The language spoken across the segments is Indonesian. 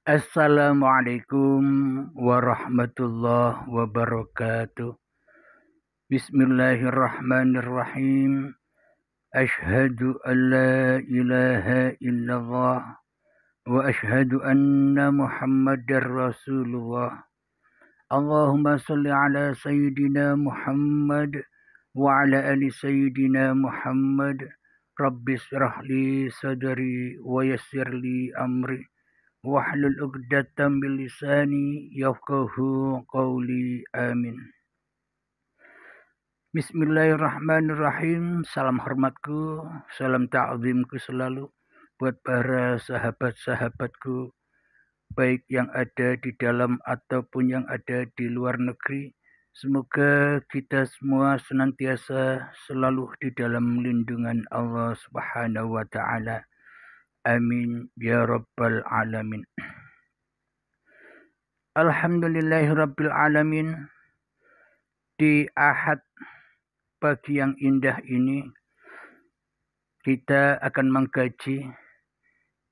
Assalamualaikum warahmatullahi wabarakatuh. Bismillahirrahmanirrahim. Ashhadu an la ilaha illallah wa ashhadu anna Muhammadar Rasulullah. Allahumma salli ala Sayyidina Muhammad wa ala ali Sayyidina Muhammad. Rabbis shrah sadri wa yassir li amri. Wahlul 'uqdatam min lisani yafqahu qawli. Amin. Bismillahirrahmanirrahim. Salam hormatku, salam ta'zimku selalu buat para sahabat-sahabatku, baik yang ada di dalam ataupun yang ada di luar negeri. Semoga kita semua senantiasa selalu di dalam lindungan Allah Subhanahu wa taala. Amin ya rabbal alamin. Alhamdulillahirabbil alamin. Di Ahad pagi yang indah ini kita akan mengkaji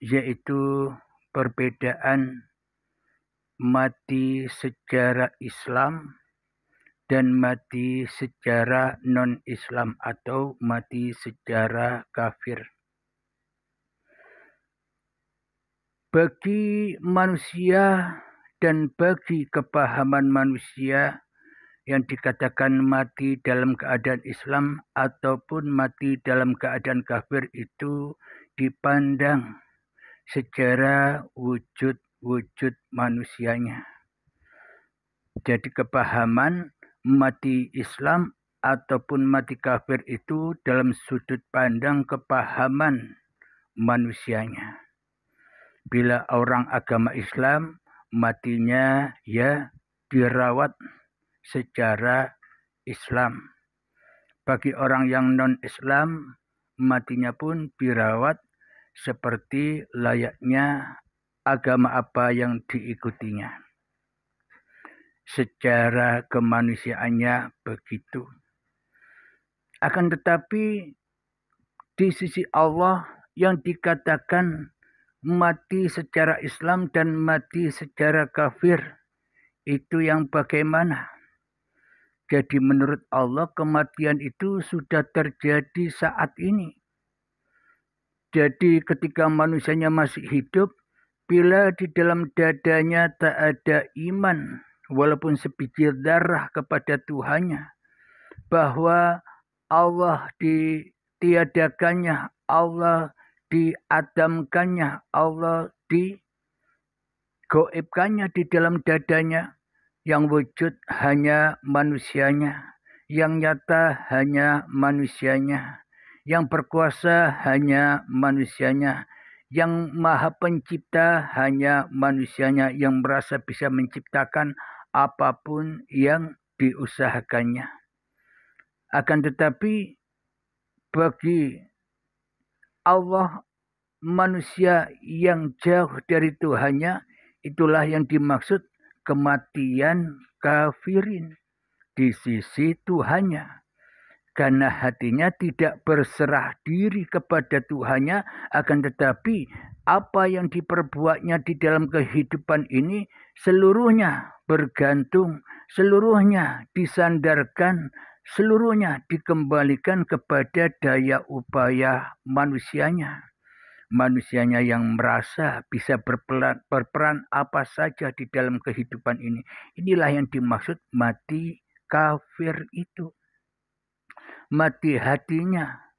yaitu perbedaan mati secara Islam dan mati secara non-Islam atau mati secara kafir. Bagi manusia dan bagi kepahaman manusia yang dikatakan mati dalam keadaan Islam ataupun mati dalam keadaan kafir itu dipandang secara wujud manusianya. Jadi kepahaman mati Islam ataupun mati kafir itu dalam sudut pandang kepahaman manusianya. Bila orang agama Islam matinya ya dirawat secara Islam. Bagi orang yang non-Islam matinya pun dirawat seperti layaknya agama apa yang diikutinya. Secara kemanusiaannya begitu. Akan tetapi di sisi Allah yang dikatakan mati secara Islam dan mati secara kafir itu yang bagaimana? Jadi menurut Allah kematian itu sudah terjadi saat ini. Jadi ketika manusianya masih hidup, bila di dalam dadanya tak ada iman, walaupun sebiji darah kepada Tuhannya, bahwa Allah ditiadakannya, Allah diadamkannya, Allah digoibkannya di dalam dadanya, yang wujud hanya manusianya, yang nyata hanya manusianya, yang berkuasa hanya manusianya, yang maha pencipta hanya manusianya, yang merasa bisa menciptakan apapun yang diusahakannya. Akan tetapi bagi Allah manusia yang jauh dari Tuhannya, itulah yang dimaksud kematian kafirin di sisi Tuhannya. Karena hatinya tidak berserah diri kepada Tuhannya, akan tetapi apa yang diperbuatnya di dalam kehidupan ini seluruhnya bergantung, seluruhnya disandarkan, seluruhnya dikembalikan kepada daya upaya manusianya. Manusianya yang merasa bisa berperan apa saja di dalam kehidupan ini. Inilah yang dimaksud mati kafir itu. Mati hatinya,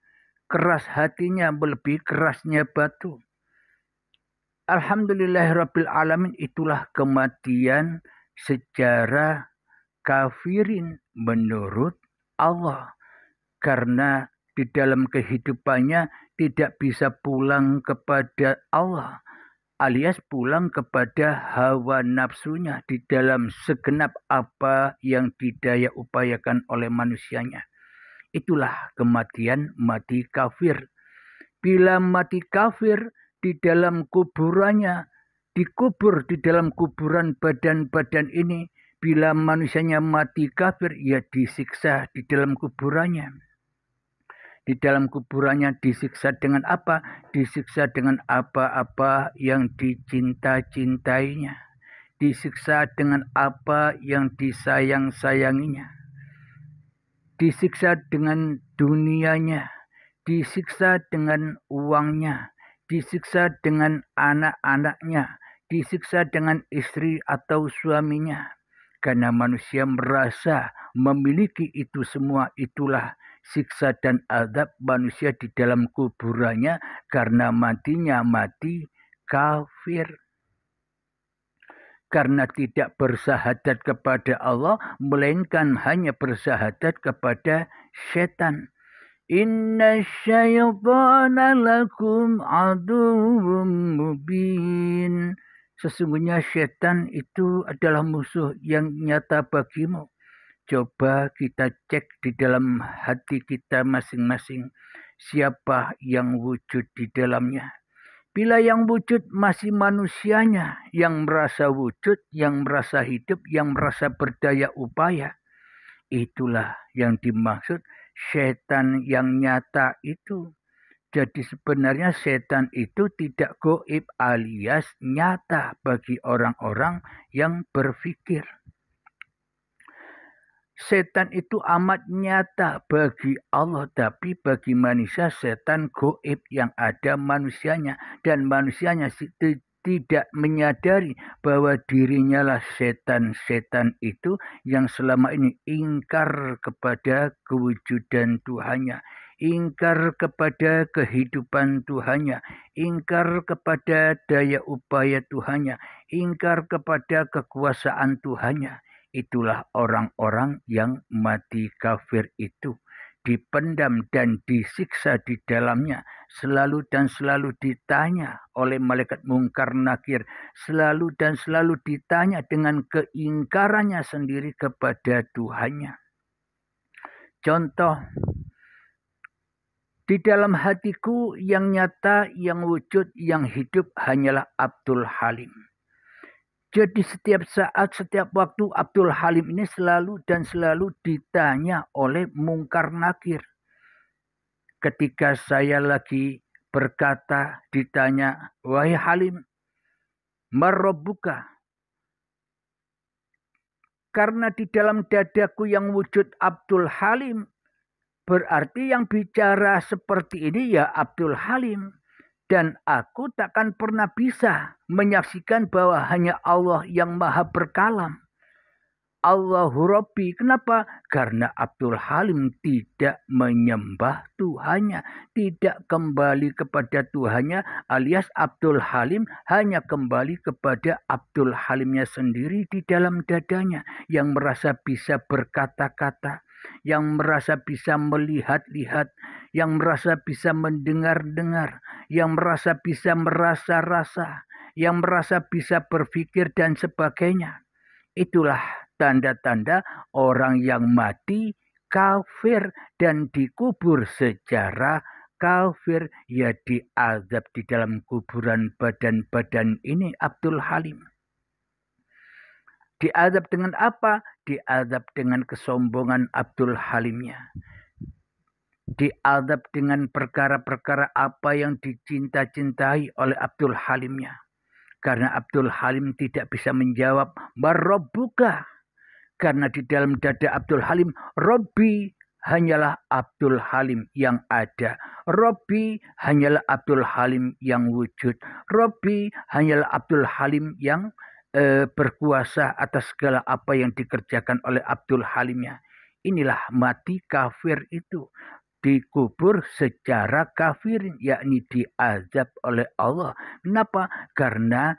keras hatinya melebihi kerasnya batu. Alhamdulillahirabbil alamin, itulah kematian secara kafirin menurut Allah. Karena di dalam kehidupannya tidak bisa pulang kepada Allah, alias pulang kepada hawa nafsunya di dalam segenap apa yang didaya upayakan oleh manusianya. Itulah kematian mati kafir. Bila mati kafir di dalam kuburannya, dikubur di dalam kuburan badan-badan ini, bila manusianya mati kafir, ya disiksa di dalam kuburannya. Di dalam kuburannya disiksa dengan apa? Disiksa dengan apa-apa yang dicinta-cintainya. Disiksa dengan apa yang disayang-sayanginya. Disiksa dengan dunianya. Disiksa dengan uangnya. Disiksa dengan anak-anaknya. Disiksa dengan istri atau suaminya. Karena manusia merasa memiliki itu semua, itulah siksa dan azab manusia di dalam kuburannya karena matinya mati kafir. Karena tidak bersahadat kepada Allah, melainkan hanya bersahadat kepada setan. Inna syaitana lakum aduwwum mubin. Sesungguhnya setan itu adalah musuh yang nyata bagimu. Coba kita cek di dalam hati kita masing-masing. Siapa yang wujud di dalamnya. Bila yang wujud masih manusianya. Yang merasa wujud, yang merasa hidup, yang merasa berdaya upaya. Itulah yang dimaksud setan yang nyata itu. Jadi sebenarnya setan itu tidak goib alias nyata bagi orang-orang yang berpikir. Setan itu amat nyata bagi Allah, tapi bagi manusia setan goib yang ada manusianya. Dan manusianya tidak menyadari bahwa dirinya lah setan-setan itu yang selama ini ingkar kepada kewujudan Tuhannya. Ingkar kepada kehidupan Tuhannya, ingkar kepada daya upaya Tuhannya, ingkar kepada kekuasaan Tuhannya. Itulah orang-orang yang mati kafir itu. Dipendam dan disiksa di dalamnya. Selalu dan selalu ditanya oleh malaikat mungkar nakir. Selalu dan selalu ditanya dengan keingkarannya sendiri kepada Tuhannya. Contoh. Di dalam hatiku yang nyata, yang wujud, yang hidup hanyalah Abdul Halim. Jadi setiap saat, setiap waktu Abdul Halim ini selalu dan selalu ditanya oleh mungkar nakir. Ketika saya lagi berkata, ditanya, wahai Halim, marrabbuka? Karena di dalam dadaku yang wujud Abdul Halim, berarti yang bicara seperti ini ya Abdul Halim. Dan aku takkan pernah bisa menyaksikan bahwa hanya Allah yang maha berkalam. Allahu Rabbi. Kenapa? Karena Abdul Halim tidak menyembah Tuhannya. Tidak kembali kepada Tuhannya alias Abdul Halim hanya kembali kepada Abdul Halimnya sendiri di dalam dadanya. Yang merasa bisa berkata-kata. Yang merasa bisa melihat-lihat. Yang merasa bisa mendengar-dengar. Yang merasa bisa merasa-rasa. Yang merasa bisa berpikir dan sebagainya. Itulah tanda-tanda orang yang mati kafir dan dikubur secara kafir, ya diazab di dalam kuburan badan-badan ini Abdul Halim. Diazab dengan apa? Diazab dengan kesombongan Abdul Halimnya. Diazab dengan perkara-perkara apa yang dicinta-cintai oleh Abdul Halimnya. Karena Abdul Halim tidak bisa menjawab marrabbuka. Karena di dalam dada Abdul Halim, Robbi hanyalah Abdul Halim yang ada. Robbi hanyalah Abdul Halim yang wujud. Robbi hanyalah Abdul Halim yang berkuasa atas segala apa yang dikerjakan oleh Abdul Halimnya. Inilah mati kafir itu. Dikubur secara kafir, yakni diazab oleh Allah. Kenapa? Karena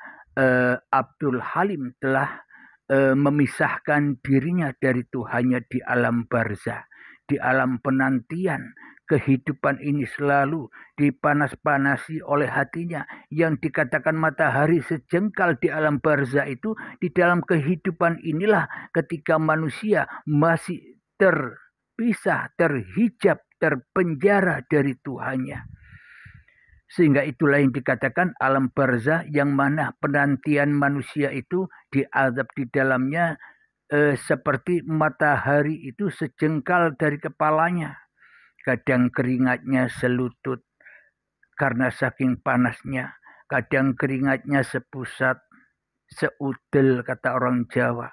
Abdul Halim telah memisahkan dirinya dari Tuhannya di alam barzah, di alam penantian. Kehidupan ini selalu dipanas-panasi oleh hatinya. Yang dikatakan matahari sejengkal di alam barzah itu, di dalam kehidupan inilah ketika manusia masih terpisah, terhijab, terpenjara dari Tuhannya. Sehingga itulah yang dikatakan alam barzah yang mana penantian manusia itu diazab di dalamnya seperti matahari itu sejengkal dari kepalanya. kadang keringatnya selutut karena saking panasnya, kadang keringatnya sepusat, seudel kata orang Jawa,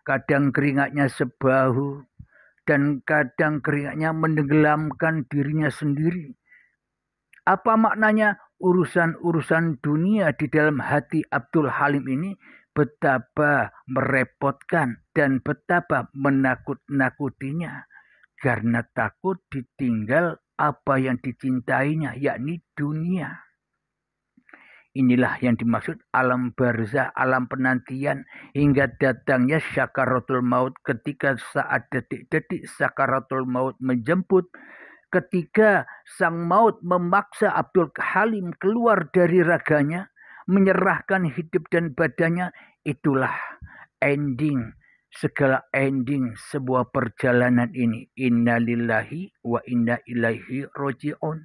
kadang keringatnya sebahu, dan kadang keringatnya menenggelamkan dirinya sendiri. Apa maknanya urusan-urusan dunia di dalam hati Abdul Halim ini betapa merepotkan dan betapa menakut-nakutinya karena takut ditinggal apa yang dicintainya, yakni dunia. Inilah yang dimaksud alam barzah, alam penantian, hingga datangnya syakaratul maut ketika saat detik-detik syakaratul maut menjemput, ketika sang maut memaksa Abdul Halim keluar dari raganya, menyerahkan hidup dan badannya, itulah ending, segala ending sebuah perjalanan ini. Inna lillahi wa inna ilaihi roji'un.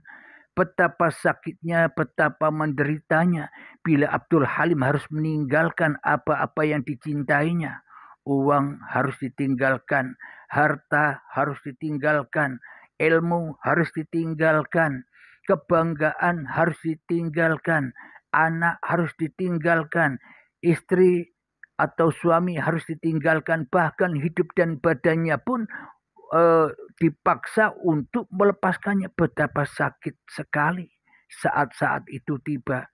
Betapa sakitnya, betapa menderitanya bila Abdul Halim harus meninggalkan apa-apa yang dicintainya. Uang harus ditinggalkan, harta harus ditinggalkan, ilmu harus ditinggalkan, kebanggaan harus ditinggalkan, anak harus ditinggalkan, istri atau suami harus ditinggalkan, bahkan hidup dan badannya pun dipaksa untuk melepaskannya. Betapa sakit sekali saat-saat itu tiba.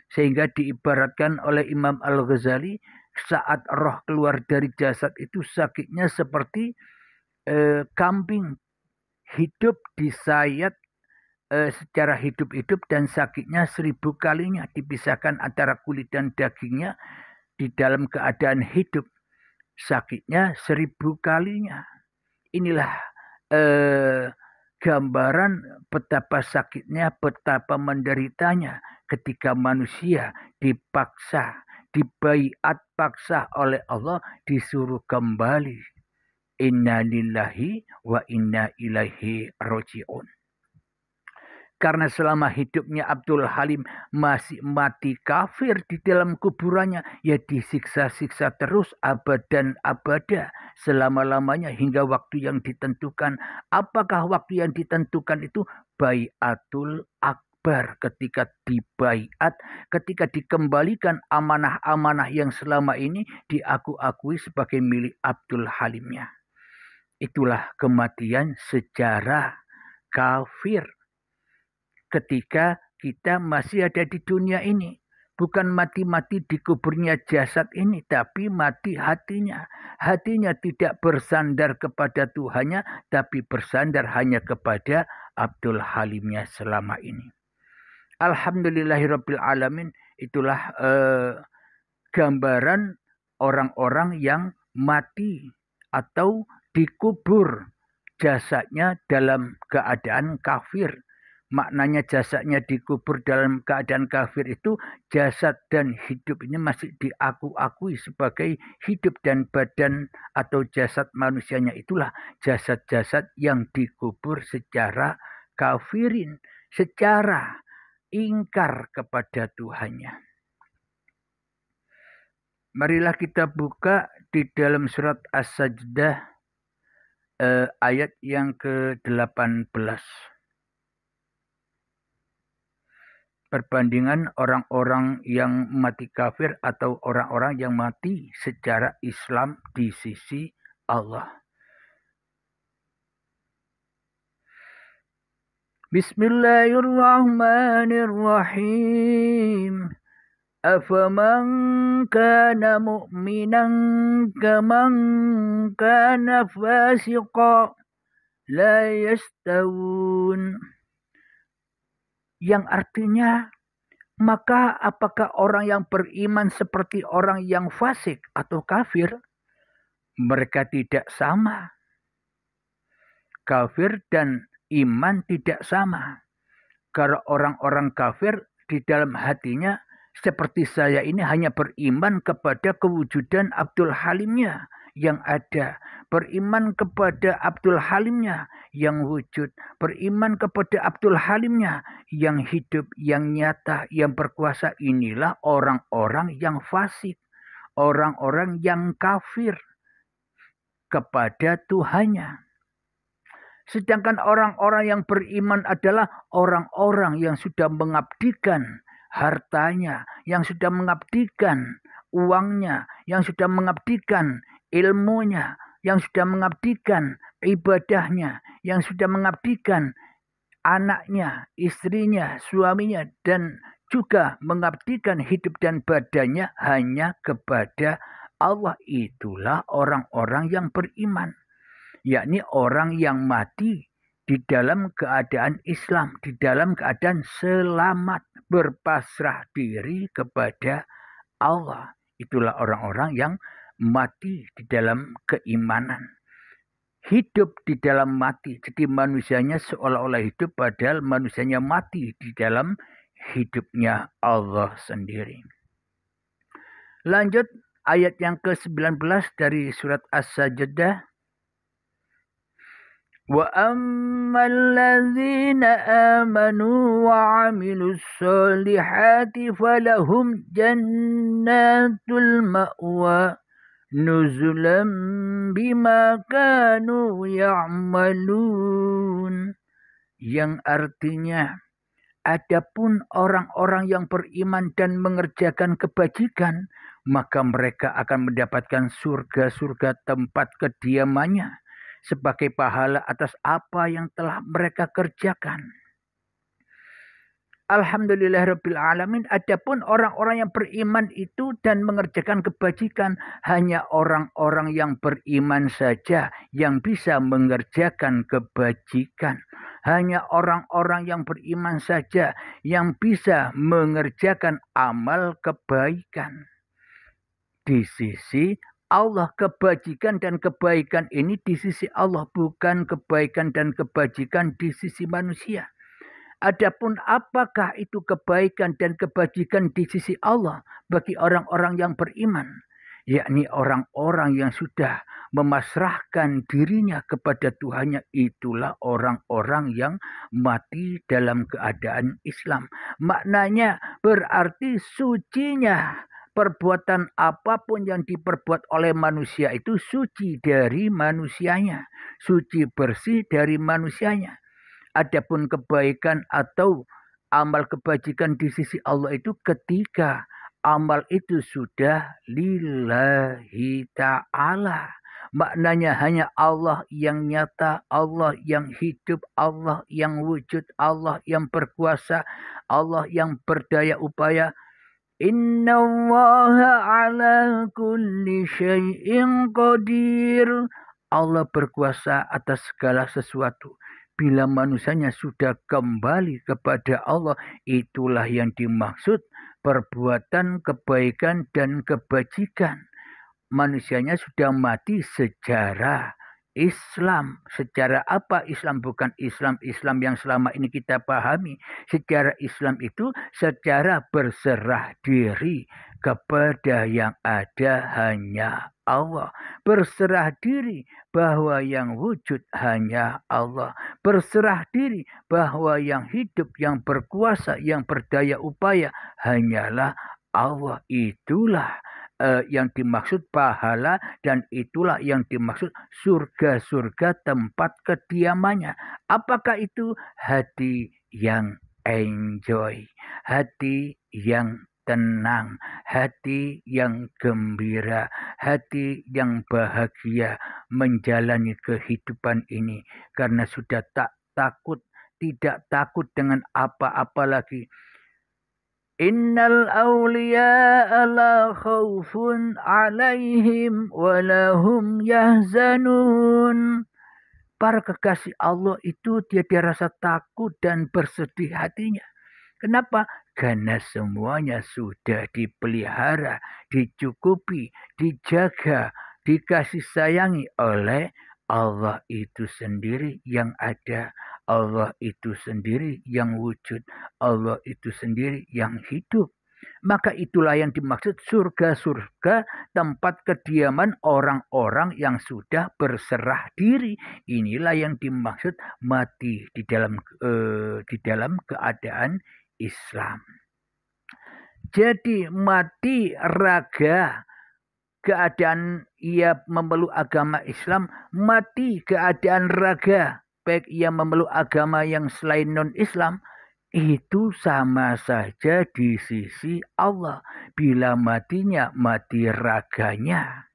Sehingga diibaratkan oleh Imam Al-Ghazali, saat roh keluar dari jasad itu sakitnya seperti kambing hidup disayat secara hidup-hidup, dan sakitnya 1000 kalinya dipisahkan antara kulit dan dagingnya di dalam keadaan hidup. Sakitnya 1000 kalinya. Inilah gambaran betapa sakitnya, betapa menderitanya ketika manusia dipaksa, dibaiat paksa oleh Allah, disuruh kembali. Inna lillahi wa inna ilaihi roji'un. Karena selama hidupnya Abdul Halim masih mati kafir di dalam kuburannya, ya disiksa-siksa terus abadan abada, selama-lamanya hingga waktu yang ditentukan. Apakah waktu yang ditentukan itu? Baiatul akbar, ketika dibaiat, ketika dikembalikan amanah-amanah yang selama ini diakui sebagai milik Abdul Halimnya. Itulah kematian secara kafir. Ketika kita masih ada di dunia ini, bukan mati-mati di kuburnya jasad ini, tapi mati hatinya. Hatinya tidak bersandar kepada Tuhannya, tapi bersandar hanya kepada Abdul Halimnya selama ini. Alhamdulillahirabbil alamin. Itulah gambaran orang-orang yang mati atau dikubur jasadnya dalam keadaan kafir. Maknanya jasadnya dikubur dalam keadaan kafir itu, jasad dan hidup ini masih diakui sebagai hidup, dan badan atau jasad manusianya itulah jasad-jasad yang dikubur secara kafirin, secara ingkar kepada Tuhannya. Marilah kita buka di dalam surat As-Sajdah ayat yang ke-18. Perbandingan orang-orang yang mati kafir atau orang-orang yang mati secara Islam di sisi Allah. Bismillahirrahmanirrahim. Afaman kana mu'minan kaman kana fasiqa la yastawun. Yang artinya, maka apakah orang yang beriman seperti orang yang fasik atau kafir? Mereka tidak sama. Kafir dan iman tidak sama. Karena orang-orang kafir di dalam hatinya, seperti saya ini, hanya beriman kepada kewujudan Abdul Halimnya yang ada, beriman kepada Abdul Halimnya yang wujud, beriman kepada Abdul Halimnya yang hidup, yang nyata, yang berkuasa. Inilah orang-orang yang fasik, orang-orang yang kafir kepada Tuhannya. Sedangkan orang-orang yang beriman adalah orang-orang yang sudah mengabdikan hartanya, yang sudah mengabdikan uangnya, yang sudah mengabdikan ilmunya, yang sudah mengabdikan ibadahnya, yang sudah mengabdikan anaknya, istrinya, suaminya, dan juga mengabdikan hidup dan badannya hanya kepada Allah. Itulah orang-orang yang beriman, yakni orang yang mati di dalam keadaan Islam, di dalam keadaan selamat, berpasrah diri kepada Allah. Itulah orang-orang yang mati di dalam keimanan. Hidup di dalam mati. Jadi manusianya seolah-olah hidup padahal manusianya mati di dalam hidupnya Allah sendiri. Lanjut ayat yang ke-19 dari surat As-Sajdah. وَأَمَّا الَّذِينَ آمَنُوا وَعَمِلُوا الصَّالِحَاتِ فَلَهُمْ جَنَّاتُ الْمَأْوَى نُزُلًا بِمَا كَانُوا يَعْمَلُونَ. Yang artinya, adapun orang-orang yang beriman dan mengerjakan kebajikan, maka mereka akan mendapatkan surga-surga tempat kediamannya sebagai pahala atas apa yang telah mereka kerjakan. Alhamdulillahirabbil alamin. Adapun orang-orang yang beriman itu dan mengerjakan kebajikan, hanya orang-orang yang beriman saja yang bisa mengerjakan kebajikan. Hanya orang-orang yang beriman saja yang bisa mengerjakan amal kebaikan. Di sisi Allah, kebajikan dan kebaikan ini di sisi Allah, bukan kebaikan dan kebajikan di sisi manusia. Adapun apakah itu kebaikan dan kebajikan di sisi Allah bagi orang-orang yang beriman, yakni orang-orang yang sudah memasrahkan dirinya kepada Tuhannya, itulah orang-orang yang mati dalam keadaan Islam. Maknanya berarti sucinya perbuatan apapun yang diperbuat oleh manusia itu suci dari manusianya, suci bersih dari manusianya. Adapun kebaikan atau amal kebajikan di sisi Allah itu ketika amal itu sudah lillahi ta'ala. Maknanya hanya Allah yang nyata, Allah yang hidup, Allah yang wujud, Allah yang berkuasa, Allah yang berdaya upaya. Innallaha ala kulli syai'in qadir. Allah berkuasa atas segala sesuatu. Bila manusianya sudah kembali kepada Allah, itulah yang dimaksud perbuatan kebaikan dan kebajikan. Manusianya sudah mati secara Islam. Secara apa Islam? Bukan Islam yang selama ini kita pahami. Secara Islam itu secara berserah diri kepada yang ada hanya Allah. Berserah diri bahwa yang wujud hanya Allah. Berserah diri bahwa yang hidup, yang berkuasa, yang berdaya upaya hanyalah Allah. Itulah yang dimaksud pahala, dan itulah yang dimaksud surga-surga tempat kediamannya. Apakah itu? Hati yang enjoy, hati yang tenang, hati yang gembira, hati yang bahagia menjalani kehidupan ini karena sudah tidak takut dengan apa-apa lagi. Innal awliya'a la khawfun 'alaihim wa lahum yahzanun. Para kekasih Allah itu tiada rasa takut dan bersedih hatinya. Kenapa? Karena semuanya sudah dipelihara, dicukupi, dijaga, dikasih sayangi oleh Allah itu sendiri yang ada. Allah itu sendiri yang wujud. Allah itu sendiri yang hidup. Maka itulah yang dimaksud surga-surga tempat kediaman orang-orang yang sudah berserah diri. Inilah yang dimaksud mati di dalam keadaan Islam. Jadi mati raga keadaan ia memeluk agama Islam, mati keadaan raga baik ia memeluk agama yang selain non-Islam, itu sama saja di sisi Allah bila matinya mati raganya.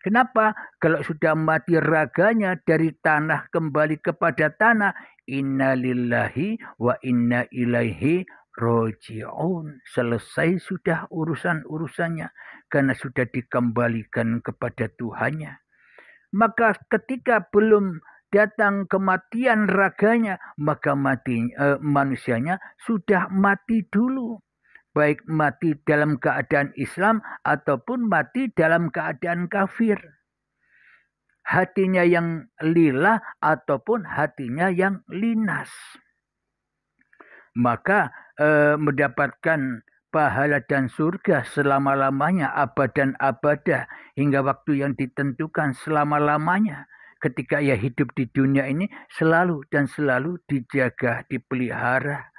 Kenapa? Kalau sudah mati raganya dari tanah kembali kepada tanah, inna lillahi wa inna ilaihi roji'un. Selesai sudah urusan-urusannya karena sudah dikembalikan kepada Tuhannya. Maka ketika belum datang kematian raganya, maka manusianya sudah mati dulu. Baik mati dalam keadaan Islam ataupun mati dalam keadaan kafir. Hatinya yang lillah ataupun hatinya yang linas. Maka mendapatkan pahala dan surga selama-lamanya, abadan abadah, hingga waktu yang ditentukan selama-lamanya. Ketika ia hidup di dunia ini selalu dan selalu dijaga, dipelihara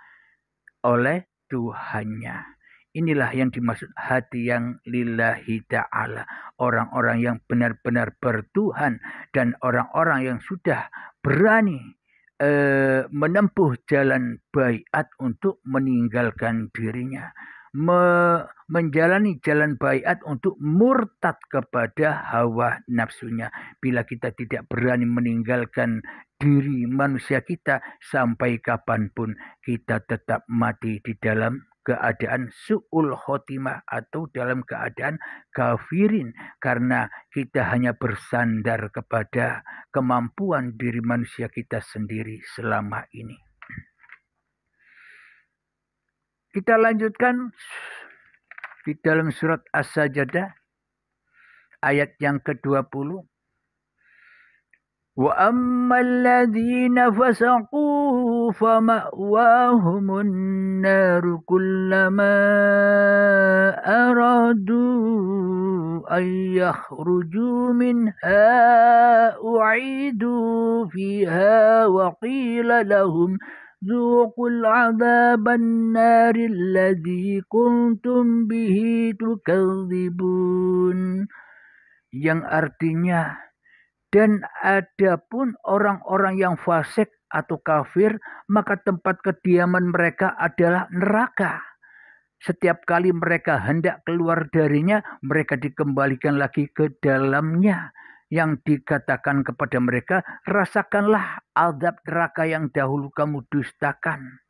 oleh Tuhannya. Inilah yang dimaksud hati yang lillahi ta'ala. Orang-orang yang benar-benar bertuhan dan orang-orang yang sudah berani menempuh jalan baiat untuk meninggalkan dirinya. Menjalani jalan baiat untuk murtad kepada hawa nafsunya. Bila kita tidak berani meninggalkan diri manusia kita, sampai kapanpun kita tetap mati di dalam keadaan su'ul khotimah atau dalam keadaan kafirin, karena kita hanya bersandar kepada kemampuan diri manusia kita sendiri selama ini. Kita lanjutkan di dalam surat As-Sajdah ayat yang ke-20. وَأَمَّا الَّذِينَ فَسَقُوا فَمَأْوَاهُمُ النَّارُ كُلَّمَا أَرَادُوا أَن يَخْرُجُوا مِنْهَا أُعِيدُوا فِيهَا وَقِيلَ لَهُمْ ذُوقُوا الْعَذَابَ النَّارِ الَّذِي كُنْتُمْ بِهِ تُكَذِّبُونَ, yang artinya, dan adapun orang-orang yang fasik atau kafir, maka tempat kediaman mereka adalah neraka. Setiap kali mereka hendak keluar darinya, mereka dikembalikan lagi ke dalamnya. Yang dikatakan kepada mereka, rasakanlah azab neraka yang dahulu kamu dustakan.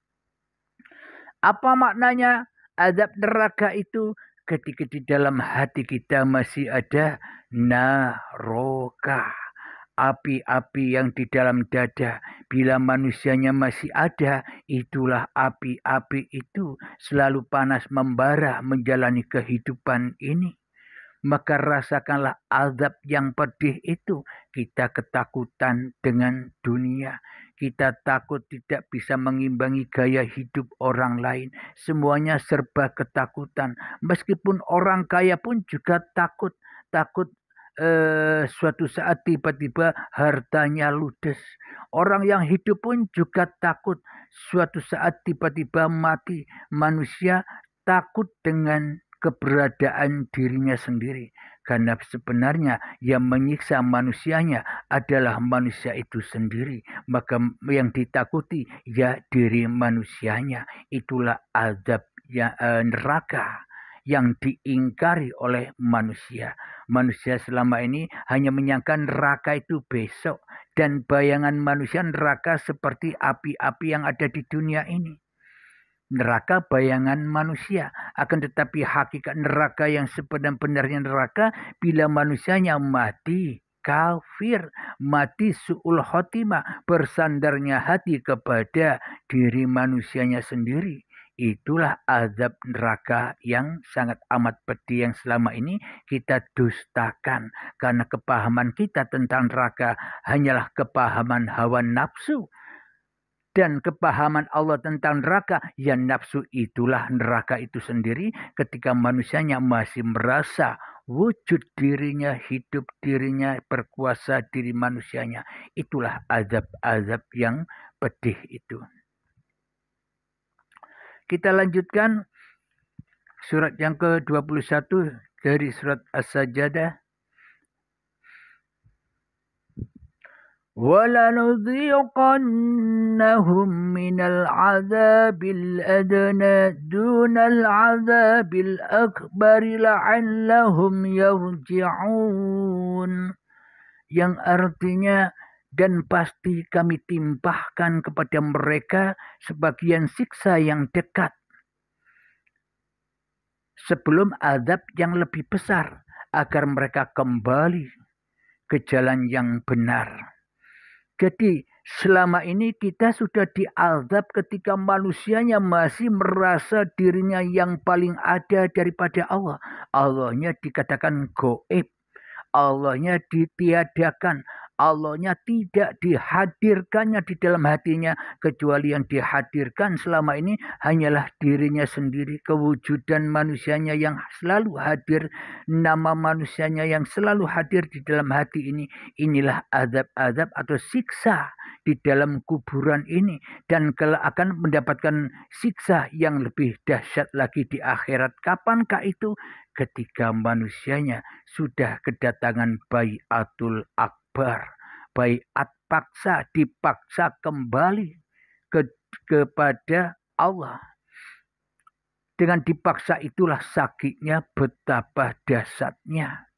Apa maknanya azab neraka itu? Ketika di dalam hati kita masih ada naroka, api-api yang di dalam dada. Bila manusianya masih ada, itulah api-api itu selalu panas membara menjalani kehidupan ini. Maka rasakanlah azab yang pedih itu. Kita ketakutan dengan dunia. Kita takut tidak bisa mengimbangi gaya hidup orang lain. Semuanya serba ketakutan. Meskipun orang kaya pun juga takut. Takut suatu saat tiba-tiba hartanya ludes. Orang yang hidup pun juga takut suatu saat tiba-tiba mati. Manusia takut dengan keberadaan dirinya sendiri, karena sebenarnya yang menyiksa manusianya adalah manusia itu sendiri. Maka yang ditakuti ya diri manusianya. Itulah azab neraka yang diingkari oleh manusia. Manusia selama ini hanya menyangka neraka itu besok, dan bayangan manusia neraka seperti api-api yang ada di dunia ini. Neraka bayangan manusia, akan tetapi hakikat neraka yang sebenar-benarnya neraka bila manusianya mati kafir, mati su'ul khotimah, bersandarnya hati kepada diri manusianya sendiri. Itulah azab neraka yang sangat amat pedih yang selama ini kita dustakan. Karena kepahaman kita tentang neraka hanyalah kepahaman hawa nafsu. Dan kepahaman Allah tentang neraka, ya nafsu itulah neraka itu sendiri. Ketika manusianya masih merasa wujud dirinya, hidup dirinya, berkuasa diri manusianya. Itulah azab-azab yang pedih itu. Kita lanjutkan surat yang ke-21 dari surat As-Sajdah. وَلَنُذِيقَنَّهُم مِّنَ الْعَذَابِ الْأَدْنَىٰ دُونَ الْعَذَابِ الْأَكْبَرِ لَعَلَّهُمْ يَرْجِعُونَ. Yang artinya, dan pasti kami timpahkan kepada mereka sebagian siksa yang dekat sebelum azab yang lebih besar, agar mereka kembali ke jalan yang benar. Jadi selama ini kita sudah diazab ketika manusianya masih merasa dirinya yang paling ada daripada Allah. Allahnya dikatakan goib. Allahnya ditiadakan. Allahnya tidak dihadirkannya di dalam hatinya, kecuali yang dihadirkan selama ini hanyalah dirinya sendiri, kewujudan manusianya yang selalu hadir, nama manusianya yang selalu hadir di dalam hati ini. Inilah azab-azab atau siksa di dalam kuburan ini, dan kelak akan mendapatkan siksa yang lebih dahsyat lagi di akhirat. Kapankah itu? Ketika manusianya sudah kedatangan Baiatul Akbar, baiat paksa, dipaksa kembali kepada Allah. Dengan dipaksa itulah sakitnya betapa dahsyatnya.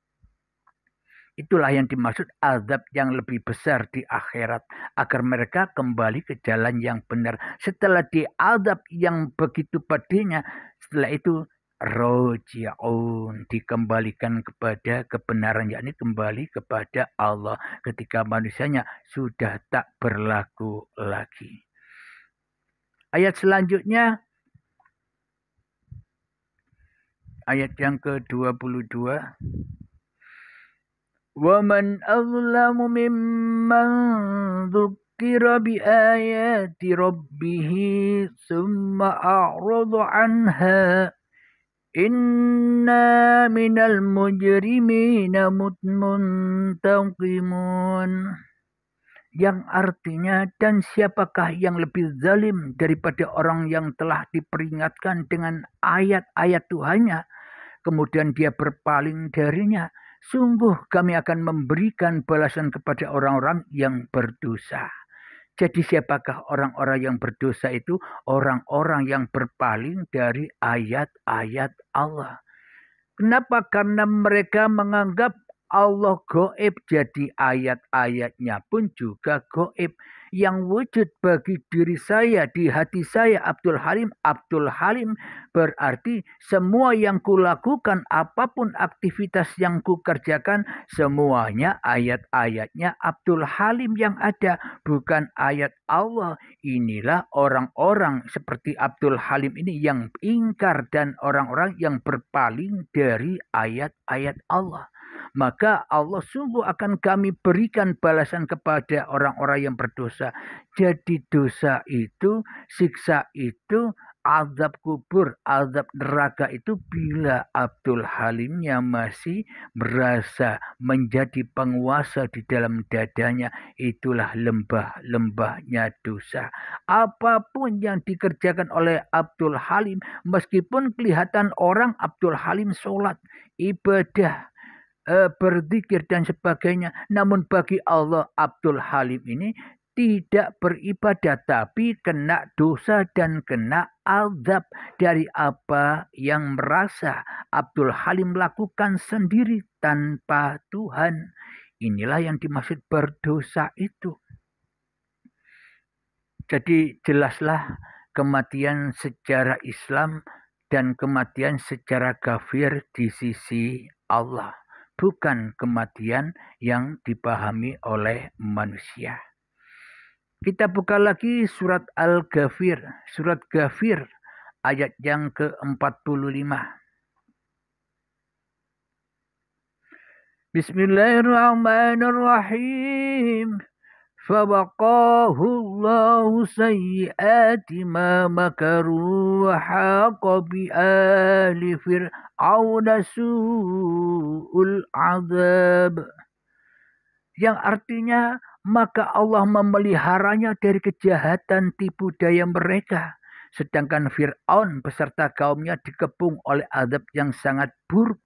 Itulah yang dimaksud azab yang lebih besar di akhirat, agar mereka kembali ke jalan yang benar. Setelah diazab yang begitu pedihnya, setelah itu roji'un, dikembalikan kepada kebenaran, yakni kembali kepada Allah ketika manusianya sudah tak berlaku lagi. Ayat selanjutnya, ayat yang ke-22. وَمَنْ أَظْلَمُ مِمَّنْ ذُكِّرَ بِآيَاتِ رَبِّهِ ثُمَّ أَعْرَضَ عَنْهَا إِنَّا مِنَ الْمُجْرِمِينَ مُنْتَقِمُونَ. Yang artinya, dan siapakah yang lebih zalim daripada orang yang telah diperingatkan dengan ayat-ayat Tuhannya, kemudian dia berpaling darinya. Sungguh kami akan memberikan balasan kepada orang-orang yang berdosa. Jadi siapakah orang-orang yang berdosa itu? Orang-orang yang berpaling dari ayat-ayat Allah. Kenapa? Karena mereka menganggap Allah gaib, jadi ayat-ayatnya pun juga gaib. Yang wujud bagi diri saya, di hati saya, Abdul Halim berarti semua yang kulakukan, apapun aktivitas yang kukerjakan, semuanya ayat-ayatnya Abdul Halim yang ada, bukan ayat Allah. Inilah orang-orang seperti Abdul Halim ini yang ingkar dan orang-orang yang berpaling dari ayat-ayat Allah. Maka Allah sungguh akan kami berikan balasan kepada orang-orang yang berdosa. Jadi dosa itu, siksa itu, azab kubur, azab neraka itu bila Abdul Halimnya masih merasa menjadi penguasa di dalam dadanya, itulah lembah-lembahnya dosa. Apapun yang dikerjakan oleh Abdul Halim, meskipun kelihatan orang Abdul Halim sholat, ibadah, berzikir dan sebagainya, namun bagi Allah Abdul Halim ini tidak beribadah, tapi kena dosa dan kena azab dari apa yang merasa Abdul Halim lakukan sendiri tanpa Tuhan. Inilah yang dimaksud berdosa itu. Jadi jelaslah kematian secara Islam dan kematian secara kafir di sisi Allah, bukan kematian yang dipahami oleh manusia. Kita buka lagi surat Al-Ghafir, surat Ghafir ayat yang ke-45. Bismillahirrahmanirrahim. فَوَقَاهُ اللَّهُ سَيِّئَاتِ مَا مَكَرُوا وَحَاقَ بِآلِ فِرْعَوْنَ سُوءُ الْعَذَابِ. Yang artinya, maka Allah memeliharanya dari kejahatan tipu daya mereka. Sedangkan Fir'aun beserta kaumnya dikepung oleh azab yang sangat buruk.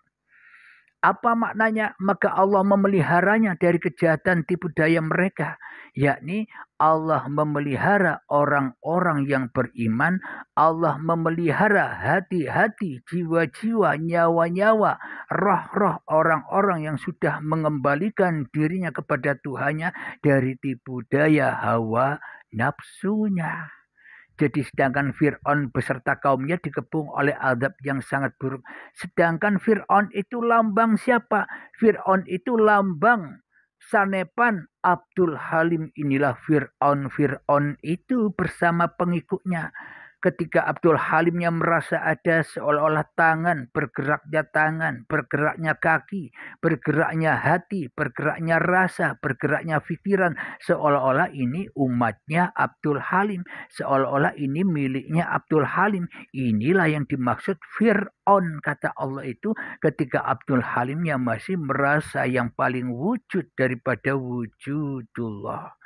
Apa maknanya? Maka Allah memeliharanya dari kejahatan tipu daya mereka. yakni Allah memelihara orang-orang yang beriman, Allah memelihara hati-hati, jiwa-jiwa, nyawa-nyawa, roh-roh orang-orang yang sudah mengembalikan dirinya kepada Tuhannya dari tipu daya hawa nafsunya. Jadi sedangkan Fir'aun beserta kaumnya dikepung oleh azab yang sangat buruk. Sedangkan Fir'aun itu lambang siapa? Fir'aun itu lambang sanepan Abdul Halim. Inilah Fir'aun. Fir'aun itu bersama pengikutnya. Ketika Abdul Halimnya merasa ada seolah-olah tangan, bergeraknya kaki, bergeraknya hati, bergeraknya rasa, bergeraknya pikiran. Seolah-olah ini umatnya Abdul Halim. Seolah-olah ini miliknya Abdul Halim. Inilah yang dimaksud Fir'aun, kata Allah itu, ketika Abdul Halimnya masih merasa yang paling wujud daripada wujudullah.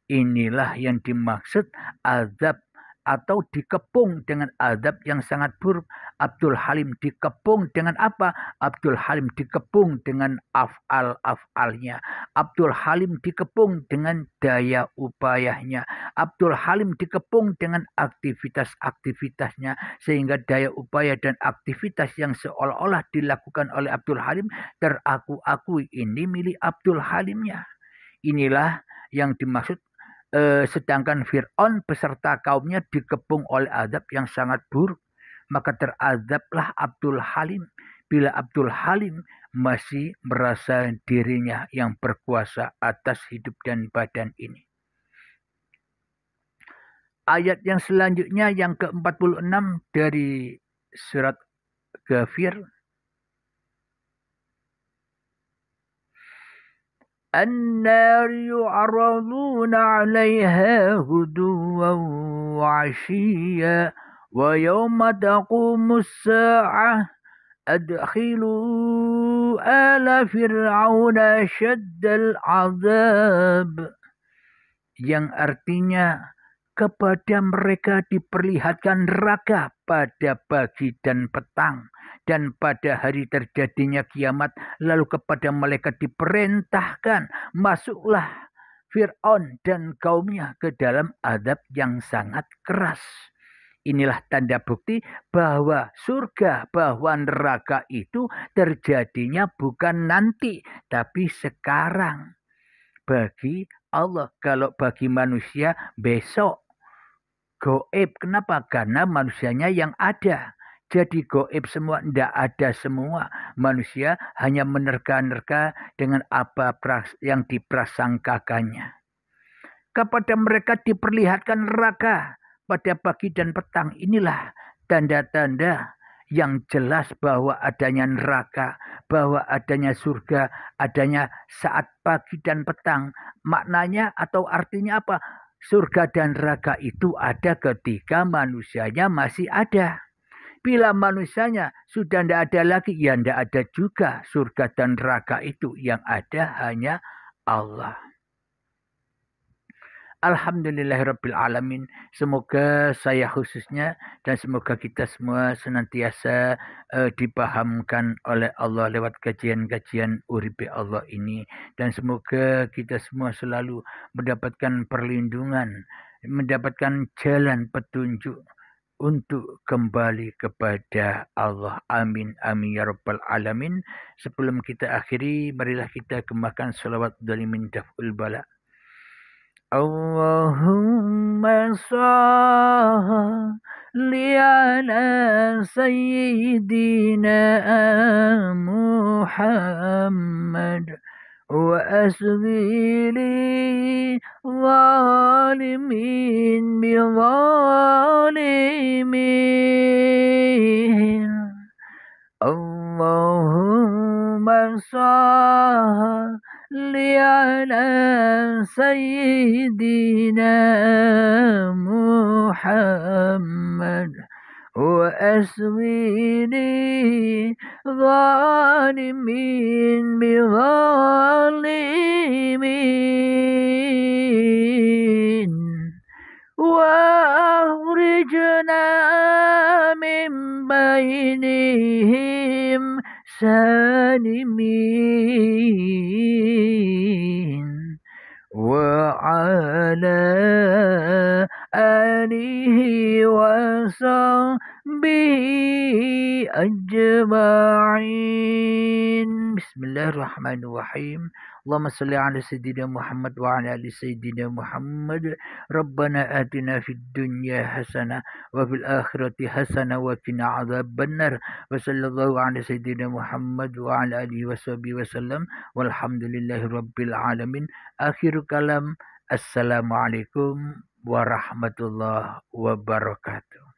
Inilah yang dimaksud azab atau dikepung dengan azab yang sangat buruk. Abdul Halim dikepung dengan apa? Abdul Halim dikepung dengan af'al-af'alnya. Abdul Halim dikepung dengan daya upayanya. Abdul Halim dikepung dengan aktivitas-aktivitasnya. Sehingga daya upaya dan aktivitas yang seolah-olah dilakukan oleh Abdul Halim teraku-akui ini milik Abdul Halimnya. Inilah yang dimaksud. Sedangkan Fir'aun beserta kaumnya dikepung oleh azab yang sangat buruk. Maka terazablah Abdul Halim. Bila Abdul Halim masih merasa dirinya yang berkuasa atas hidup dan badan ini. Ayat yang selanjutnya yang ke-46 dari surat Ghafir. النار يعرضون عليها غدوا وعشيا ويوم تقوم الساعة أدخلوا آل فرعون أشد العذاب, yang artinya kepada mereka diperlihatkan neraka pada pagi dan petang, dan pada hari terjadinya kiamat, lalu kepada mereka diperintahkan, masuklah Fir'aun dan kaumnya ke dalam azab yang sangat keras. Inilah tanda bukti bahwa surga, bahwa neraka itu terjadinya bukan nanti, tapi sekarang. Bagi Allah, kalau bagi manusia besok. Goib. Kenapa? Karena manusianya yang ada. Jadi goib semua, tidak ada semua. Manusia hanya menerka-nerka dengan apa yang diprasangkakannya. Kepada mereka diperlihatkan neraka pada pagi dan petang. Inilah tanda-tanda yang jelas bahwa adanya neraka, bahwa adanya surga, adanya saat pagi dan petang. Maknanya atau artinya apa? Surga dan neraka itu ada ketika manusianya masih ada. Bila manusianya sudah tidak ada lagi, ya tidak ada juga surga dan neraka itu. Yang ada hanya Allah. Alhamdulillahirrabbilalamin. Semoga saya khususnya dan semoga kita semua senantiasa dipahamkan oleh Allah lewat kajian-kajian Uripe Allah ini. Dan semoga kita semua selalu mendapatkan perlindungan, mendapatkan jalan petunjuk untuk kembali kepada Allah. Amin, amin ya rabbal alamin. Sebelum kita akhiri, marilah kita kemakan salawat dari min daf'ul bala. اللهم صل على سيدنا محمد وأسغل ظالمين بظالمين اللهم صل على سيدنا محمد وأسغني ظالمين بظالمين وأخرجنا من بينهم سالمين وعلى آله وصحبه أجمعين. بسم الله الرحمن الرحيم. اللهم صل على سيدنا محمد وعلى آل سيدنا محمد. ربنا آتنا في الدنيا حسنة وفي الآخرة حسنة وقنا عذاب النار. وصلى الله على سيدنا محمد وعلى آله وصحبه وسلم والحمد لله رب العالمين. Akhir kalam. Assalamualaikum warahmatullahi wabarakatuh.